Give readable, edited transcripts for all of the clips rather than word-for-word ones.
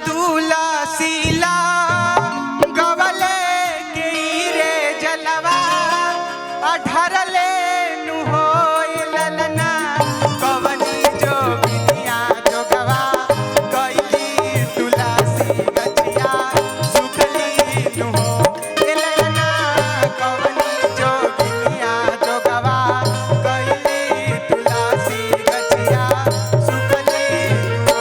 तुलसीला गवले के रे जलवा अधरले नु होय ललना कवनी जो बिनिया जोगवा कैली तुलसी गछिया सुखली नु हो ललना कवनी जो बिनिया जोगवा कैली तुलसी गछिया सुखली नु हो।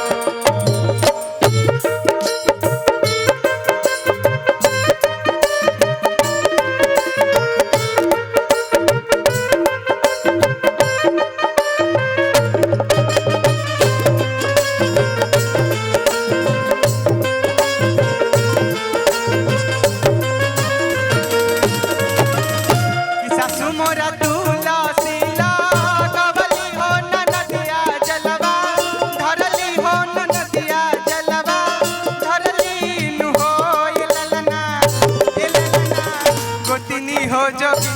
सासु मोरा तुलसीला गवली हो नदिया जलवा धरली हो नदिया जलवा धरली नु हो ललना गोतिनी हो जोगी